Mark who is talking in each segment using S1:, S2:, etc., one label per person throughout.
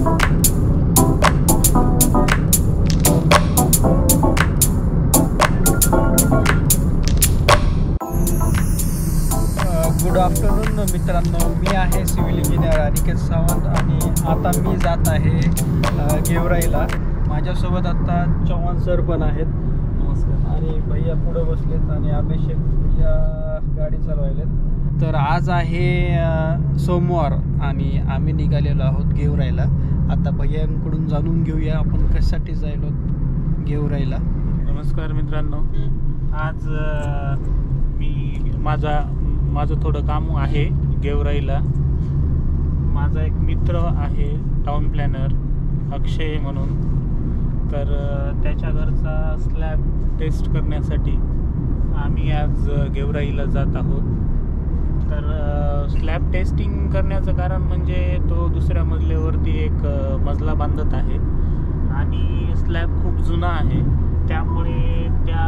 S1: Good afternoon मित्रांनो, मी आहे civil engineer Aniket Sawant आणि आता मी जात आहे गेवराईला. माझ्यासोबत आता चव्हाण सर पण आहेत. नमस्कार. आणि भैया पुढे बसलेत आणि अभिषेक भैया गाडी चालवायलेत. तर आज आहे सोमवार आणि आम्ही निघालेलो आहोत गेवराईला. आता भैयांकडून जाणून घेऊया आपण कशासाठी जायलो गेवराईला.
S2: नमस्कार मित्रांनो, आज मी माझं थोडं काम आहे गेवराईला. माझा एक मित्र आहे टाउन प्लॅनर अक्षय म्हणून, तर त्याच्या घरचा स्लॅब टेस्ट करण्यासाठी आम्ही आज गेवराईला जात आहोत. तर स्लॅब टेस्टिंग करण्याचं कारण म्हणजे तो दुसऱ्या मजल्यावरती एक मजला बांधत आहे आणि स्लॅब खूप जुना आहे, त्यामुळे त्या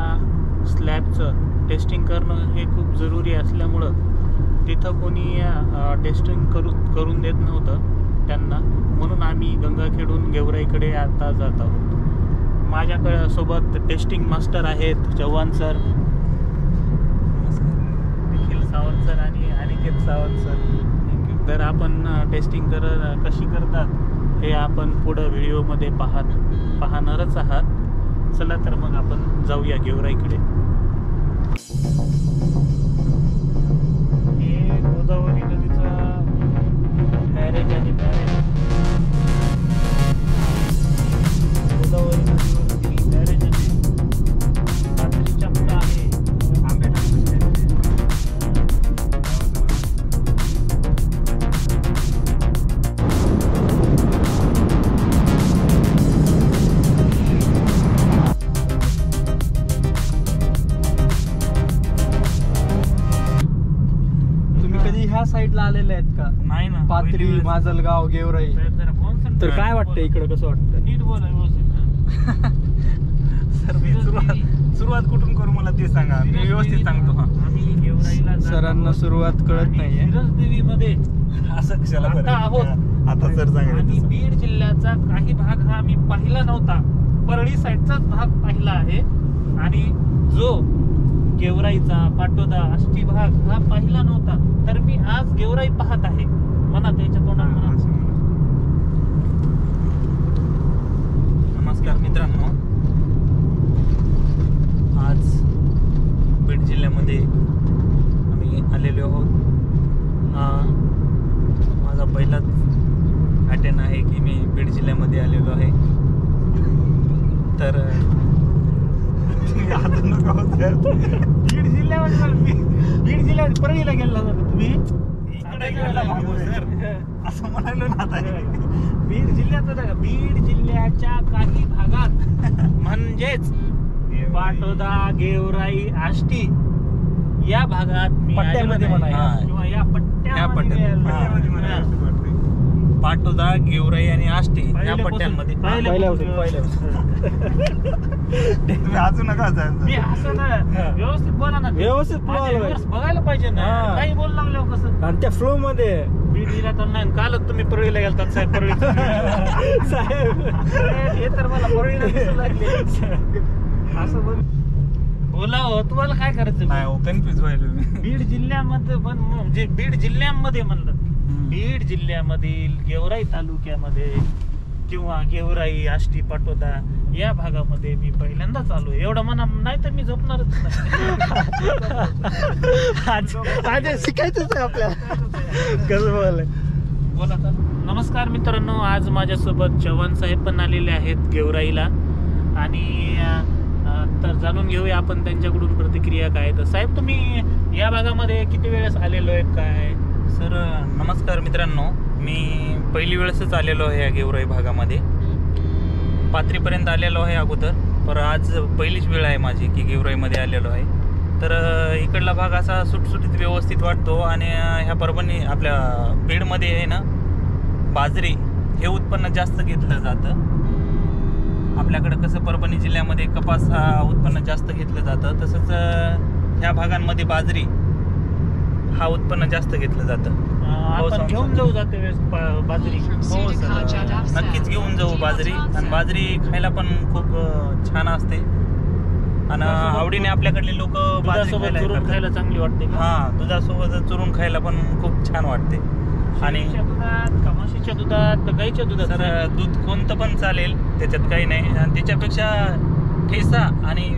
S2: स्लॅबचं टेस्टिंग करणं हे खूप जरुरी असल्यामुळं तिथं कोणी टेस्टिंग करून देत नव्हतं त्यांना, म्हणून आम्ही गंगाखेडून गेवराईकडे आता जात आहोत. माझ्याकडे सोबत टेस्टिंग मास्टर आहेत चव्हाण सर, निखिल सावंत सर आणि अनिकेत सावंत सर. तर आपण टेस्टिंग कशी करतात हे आपण पुढं व्हिडिओमध्ये पाहणारच आहात. चला तर मग आपण जाऊया गेवराईकडे. हे गोदावरी नदीचा बॅरेज आणि गोदावरी नदीवरती बॅरेज आणि पातळीच्या पुढं आहे
S1: ह्या साईडला आलेले आहेत का?
S2: नाही ना,
S1: पाथरी, माजलगाव, गेवराई. तर काय वाटतं इकडं, कसं वाटतं?
S2: नीट बोला व्यवस्थित.
S3: सर मी सुरुवात कुठून करू मला ते सांगा, मी व्यवस्थित सांगतो.
S2: आम्ही गेवराईला
S1: सरांना सुरुवात कळत नाहीये.
S2: देवीमध्ये
S3: असं कशाला
S2: आता आहोत.
S3: आता सर सांगा.
S2: आणि बीड जिल्ह्याचा काही भाग हा आम्ही पाहिला नव्हता, परळी साईडचाच भाग पाहिला आहे आणि जो गेवराईचा, पाटोदा, आष्टी भाग हा पाहिला नव्हता. तर मी आज गेवराई पाहत आहे. म्हणा त्याच्या तोंडात म्हणा.
S3: नमस्कार मित्रांनो, आज बीड जिल्ह्यामध्ये आम्ही आलेलो आहोत. हा माझा पहिलाच अटेंड आहे की मी बीड जिल्ह्यामध्ये आलेलो आहे. तर
S2: बीड जिल्ह्यात परळीला गेला तुम्ही?
S3: असं म्हणालो ना. आता
S2: बीड जिल्ह्यात, बीड जिल्ह्याच्या काही भागात म्हणजेच पाटोदा, गेवराई, आष्टी या भागात मी
S1: पट्ट्यामध्ये म्हणा
S2: किंवा या पट्ट्यामध्ये
S3: पाटोदा, गेवराई आणि आष्टी या पट्ट्यांमध्ये अजून नका.
S2: मी असं ना, व्यवस्थित बोला ना,
S1: व्यवस्थित
S2: बघायला पाहिजे ना, काही बोल लागलं कसं.
S1: आणि त्या फ्लो मध्ये
S2: बीड जिल्ह्यात नाही. कालच तुम्ही परळीला गेलतात साहेब. परळी
S1: साहेब
S2: हे तर मला परळीला दिसू लागले. असं बोला हो, तुम्हाला काय करायचं?
S3: नाही, कन्फ्युज व्हायलो मी.
S2: बीड जिल्ह्यामध्ये म्हणजे बीड जिल्ह्यामध्ये म्हणलं, बीड जिल्ह्यामधील गेवराई तालुक्यामध्ये किंवा गेवराई, आष्टी, पाटोदा या भागामध्ये मी पहिल्यांदाच आलो. एवढं म्हणा, नाही तर मी झोपणारच
S1: नाही. शिकायचंच आहे आपल्याला कसं
S2: बोला. नमस्कार मित्रांनो, आज माझ्यासोबत चव्हाण साहेब पण आलेले आहेत गेवराईला आणि तर जाणून घेऊया आपण त्यांच्याकडून प्रतिक्रिया काय. तर साहेब, तुम्ही या भागामध्ये किती वेळेस आलेलो आहेत काय?
S3: सर नमस्कार मित्रांनो, मी पहिली वेळेसच आलेलो आहे या गेवराई भागामध्ये. पाथरीपर्यंत आलेलो आहे अगोदर, पण आज पहिलीच वेळ आहे माझी की गेवराईमध्ये आलेलो आहे. तर इकडला भाग असा सुटसुटीत व्यवस्थित वाटतो आणि ह्या परभणी आपल्या बीडमध्ये आहे ना, बाजरी हे उत्पन्न जास्त घेतलं जातं. आपल्याकडं कसं परभणी जिल्ह्यामध्ये कपास हा उत्पन्न जास्त घेतलं जातं, तसंच ह्या भागांमध्ये बाजरी हा उत्पन्न जास्त घेतलं जातं.
S2: आपण घेऊन जाऊ जाते वेळेस बाजरी.
S3: हो सर, नक्कीच घेऊन जाऊ बाजरी. आणि बाजरी खायला पण खूप छान असते आणि आवडीने आपल्याकडले लोक
S2: दुधासोबत चुरून खायला चांगली वाटते.
S3: हां, दुधासोबत चुरून खायला पण खूप छान वाटते. आणि
S2: म्हशीच्या दुधात, गाईच्या दुधात
S3: तर दूध कोणतं पण चालेल, त्याच्यात काही नाही. आणि त्याच्यापेक्षा ठेसा आणि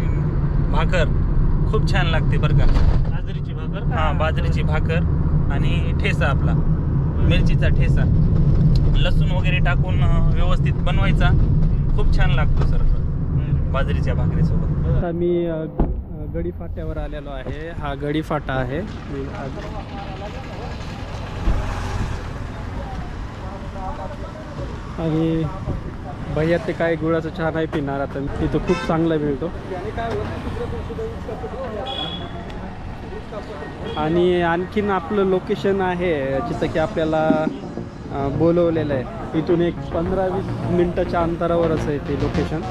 S3: भाकर खूप छान लागते बरं का.
S2: बाजरीची भाकर.
S3: हां, बाजरीची भाकर आणि ठेसा आपला मिरचीचा ठेसा लसूण वगैरे टाकून व्यवस्थित बनवायचा, खूप छान लागतो सर बाजरीच्या भाकरीसोबत.
S1: आता मी गडी फाट्यावर आलेलो आहे. हा गडी फाटा आहे. आणि भैया ते काय गुळाचं चहा नाही पिणार, आता तिथं खूप चांगला मिळतो. आणि आणखीन आपलं लोकेशन आहे जिथं की आपल्याला बोलवलेलं आहे. इथून एक 15-20 मिनटाच्या अंतरावरच आहे ते लोकेशन.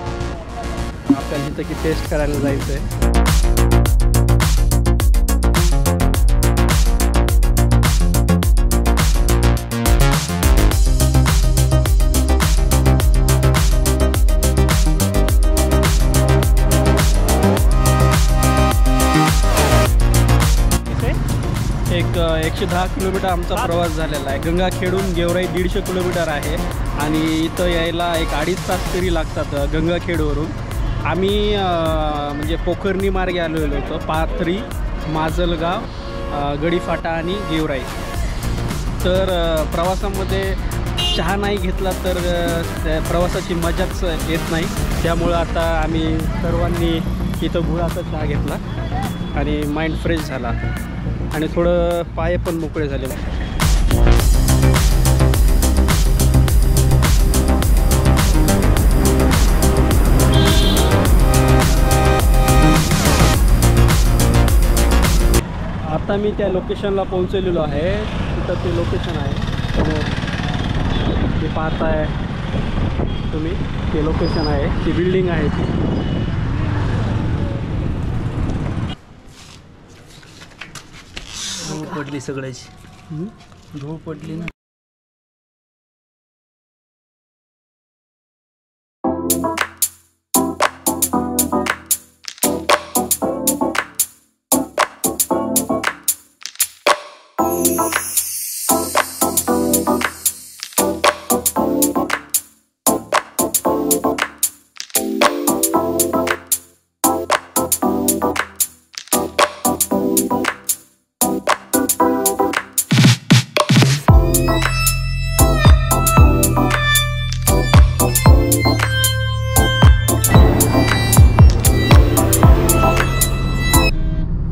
S1: आपल्याला जिथं की टेस्ट करायला जायचं आहे. एक 110 किलोमीटर आमचा प्रवास झालेला आहे. गंगाखेडून गेवराई 150 किलोमीटर आहे आणि इथं यायला एक 2.5 तास तरी लागतात गंगाखेडवरून. आम्ही म्हणजे पोखर्णी मार्गे आलेलो होतो. पाथरी, माजलगाव, गडीफाटा आणि गेवराई. तर प्रवासामध्ये चहा नाही घेतला तर त्या प्रवासाची मजाच येत नाही. त्यामुळं आता आम्ही सर्वांनी इथं गुळाचा चहा घेतला आणि माइंड फ्रेश झाला आणि थोडं पाय पण मोकळे झाले. आता मी त्या लोकेशनला पोहोचलेलो आहे. तिथं ते लोकेशन आहे समोर ते पाहताय तुम्ही. ते लोकेशन आहे, ती बिल्डिंग आहे ती.
S3: धूळ पडली सगळ्याची, धूळ पडली ना.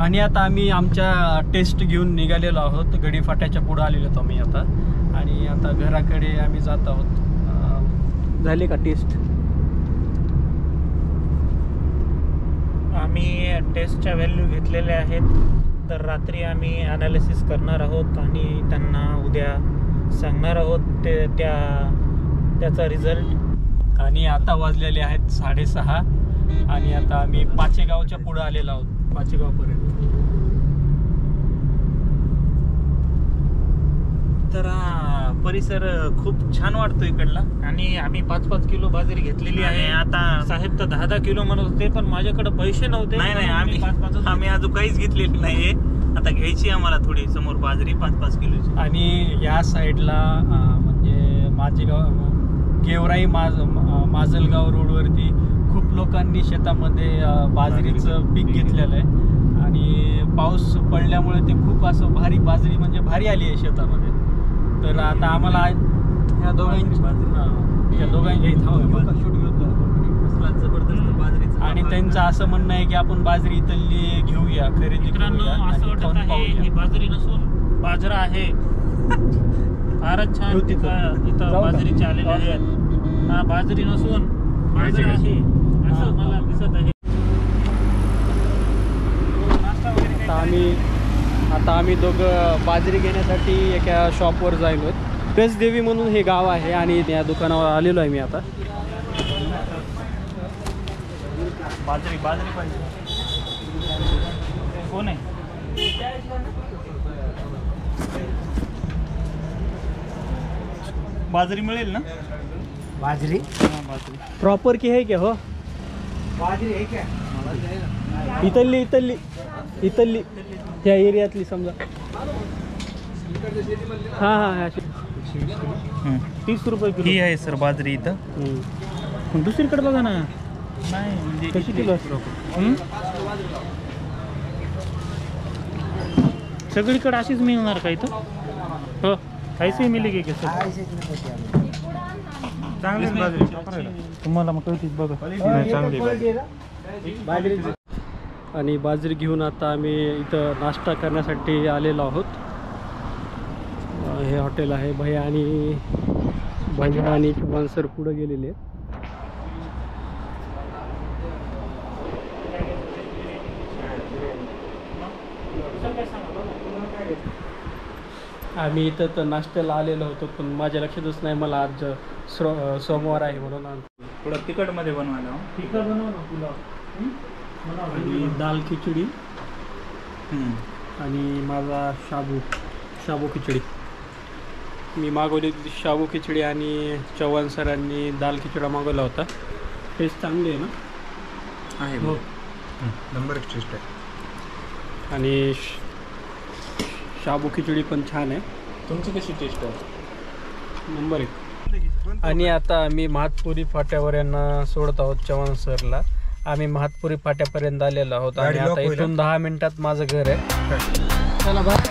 S1: आणि आता आम्ही आमच्या टेस्ट घेऊन निघालेलो आहोत. गडीफाट्याच्या पुढे आलेलो होतो आम्ही आता. आणि आता घराकडे आम्ही जात आहोत. झाली का टेस्ट?
S2: आम्ही टेस्टच्या व्हॅल्यू घेतलेल्या आहेत. तर रात्री आम्ही ॲनालिसिस करणार आहोत आणि त्यांना उद्या सांगणार आहोत त्याचा रिझल्ट.
S1: आणि आता वाजलेले आहेत 6:30 आणि आता आम्ही पाचेगावच्या पुढे आलेलो आहोत, पाचेगावपर्यंत.
S3: तर परिसर खूप छान वाटतो इकडला.
S2: आणि आम्ही 5-5 किलो बाजरी घेतलेली आहे.
S3: आता
S2: साहेब तर 10-10 किलो म्हणत होते, पण माझ्याकडे पैसे नव्हते.
S3: नाही, आम्ही अजून काहीच घेतलेली नाहीये. आता घ्यायची आम्हाला थोडी समोर बाजरी 5-5 किलोची.
S1: आणि या साईडला म्हणजे गेवराई माजलगाव रोडवरती खूप लोकांनी शेतामध्ये बाजरीचं पीक घेतलेलं आहे. आणि पाऊस पडल्यामुळे ते खूप असं भारी बाजरी म्हणजे भारी आली आहे शेतामध्ये. तर आता आम्हाला ह्या दोघांची
S3: जबरदस्त बाजरी.
S1: आणि त्यांचं असं म्हणणं आहे की आपण बाजरी इथली घेऊया, खरेदी
S2: मित्रांनो, असं वाटत आहे ही बाजरी नसून बाजरा आहे. फारच छान इथं बाजरीचे आलेले आहेत. हा बाजरी नसून बाजरा आहे असं मला दिसत आहे.
S1: आता आम्ही दोघं बाजरी घेण्यासाठी एका शॉपवर जायलो. देवी म्हणून हे गाव आहे आणि त्या दुकानावर आलेलो आहे मी आता.
S2: बाजरी पाहिजे. कोण आहे?
S3: बाजरी मिळेल ना?
S4: बाजरी
S2: बाजरी
S1: प्रॉपर की है क्या हो?
S4: बाजरी है क्या?
S1: इथली इथली इथली त्या एरियातली समजा. हां हां हां
S2: 30 रुपये
S3: ही
S2: किलो.
S3: आहे सर बाजरी इथं.
S2: पण दुसरीकडे बघा ना.
S3: नाही म्हणजे
S2: कशी
S3: इथली-
S2: किलो? सगळीकडे अशीच मिळणार का इथं? हो ऐसे मिळेल की सर? चांगली बाजरी तुम्हाला मग कळतीच बघा. नाही, चांगली बाजरी.
S1: आणि बाजरी घेऊन आता आम्ही इथं नाश्ता करण्यासाठी आलेलो आहोत. हे हॉटेल आहे. भैया आणि चव्हाण सर पुढे गेलेले आहेत. आम्ही इथं तर नाश्त्याला आलेलो होतो पण माझ्या लक्षातच नाही मला आज सोमवार आहे म्हणून.
S3: थोडं तिखटमध्ये बनवायला हो.
S2: तिखट बनव ना पुलाव.
S1: आणि दाल खिचडी आणि माझा शाबू खिचडी. मी मागवली होती शाबू खिचडी आणि चव्हाण सरांनी दाल खिचडा मागवला होता. टेस्ट चांगली आहे ना?
S3: आहे
S1: हो.
S4: नंबर टेस्ट आहे.
S1: आणि शाबू खिचडी पण छान आहे.
S2: तुमची कशी टेस्ट आहे?
S1: नंबर 1. आणि आता आम्ही महातपुरी फाट्यावर यांना सोडत आहोत चव्हाण सरला. आम्ही महातपुरी फाट्यापर्यंत आलेलो आहोत आणि आता इथून 10 मिनिटात माझं घर आहे. चला बाय.